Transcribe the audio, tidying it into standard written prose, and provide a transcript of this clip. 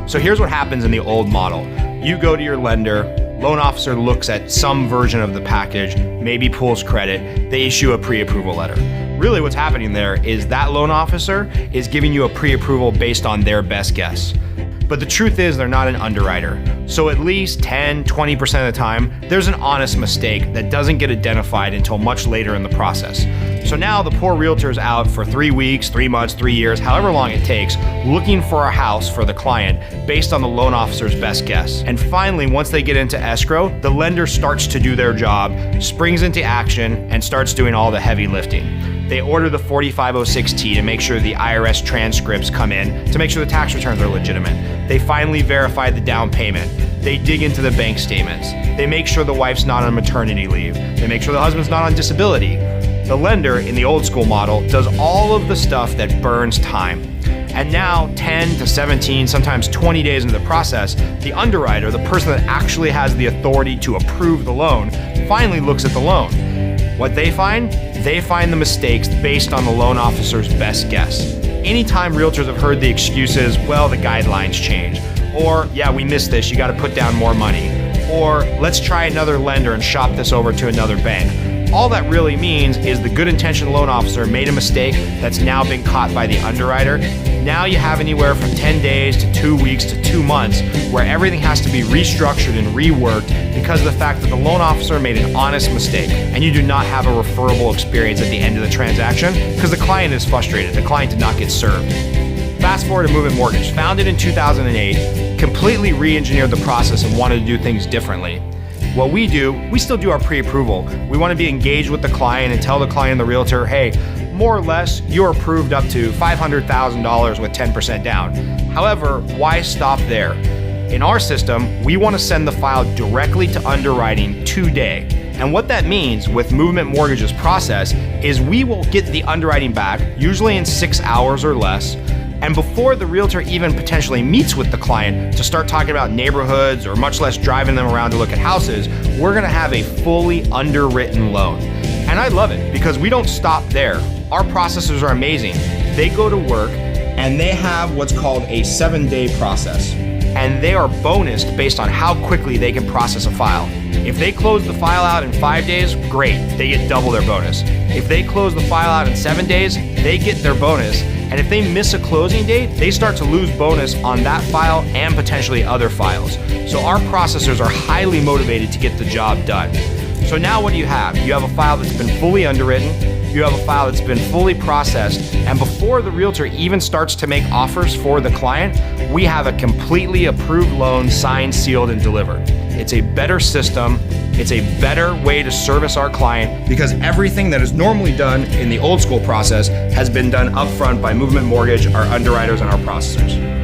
So here's what happens in the old model. You go to your lender, loan officer looks at some version of the package, maybe pulls credit, they issue a pre-approval letter. Really what's happening there is that loan officer is giving you a pre-approval based on their best guess. But the truth is they're not an underwriter. So at least 10, 20% of the time, there's an honest mistake that doesn't get identified until much later in the process. So now the poor realtor's out for 3 weeks, 3 months, 3 years, however long it takes, looking for a house for the client based on the loan officer's best guess. And finally, once they get into escrow, the lender starts to do their job, springs into action, and starts doing all the heavy lifting. They order the 4506T to make sure the IRS transcripts come in, to make sure the tax returns are legitimate. They finally verify the down payment. They dig into the bank statements. They make sure the wife's not on maternity leave. They make sure the husband's not on disability. The lender, in the old school model, does all of the stuff that burns time. And now, 10 to 17, sometimes 20 days into the process, the underwriter, the person that actually has the authority to approve the loan, finally looks at the loan. What they find? They find the mistakes based on the loan officer's best guess. Anytime realtors have heard the excuses, well, the guidelines change. Or, yeah, we missed this, you gotta put down more money. Or, let's try another lender and shop this over to another bank. All that really means is the good intentioned loan officer made a mistake that's now been caught by the underwriter. Now you have anywhere from 10 days to 2 weeks to 2 months where everything has to be restructured and reworked because of the fact that the loan officer made an honest mistake, and you do not have a referable experience at the end of the transaction because the client is frustrated. The client did not get served. Fast forward to Movement Mortgage, founded in 2008, completely re-engineered the process and wanted to do things differently. What we do, we still do our pre-approval. We want to be engaged with the client and tell the client and the realtor, hey, more or less, you're approved up to $500,000 with 10% down. However, why stop there? In our system, we want to send the file directly to underwriting today. And what that means with Movement Mortgage's process is we will get the underwriting back, usually in 6 hours or less. And before the realtor even potentially meets with the client to start talking about neighborhoods or much less driving them around to look at houses, we're gonna have a fully underwritten loan. And I love it because we don't stop there. Our processors are amazing. They go to work and they have what's called a 7-day process. And they are bonused based on how quickly they can process a file. If they close the file out in 5 days, great, they get double their bonus. If they close the file out in 7 days, they get their bonus. And if they miss a closing date, they start to lose bonus on that file and potentially other files. So our processors are highly motivated to get the job done. So now what do you have? You have a file that's been fully underwritten, you have a file that's been fully processed, and before the realtor even starts to make offers for the client, we have a completely approved loan signed, sealed, and delivered. It's a better system. It's a better way to service our client because everything that is normally done in the old school process has been done upfront by Movement Mortgage, our underwriters, and our processors.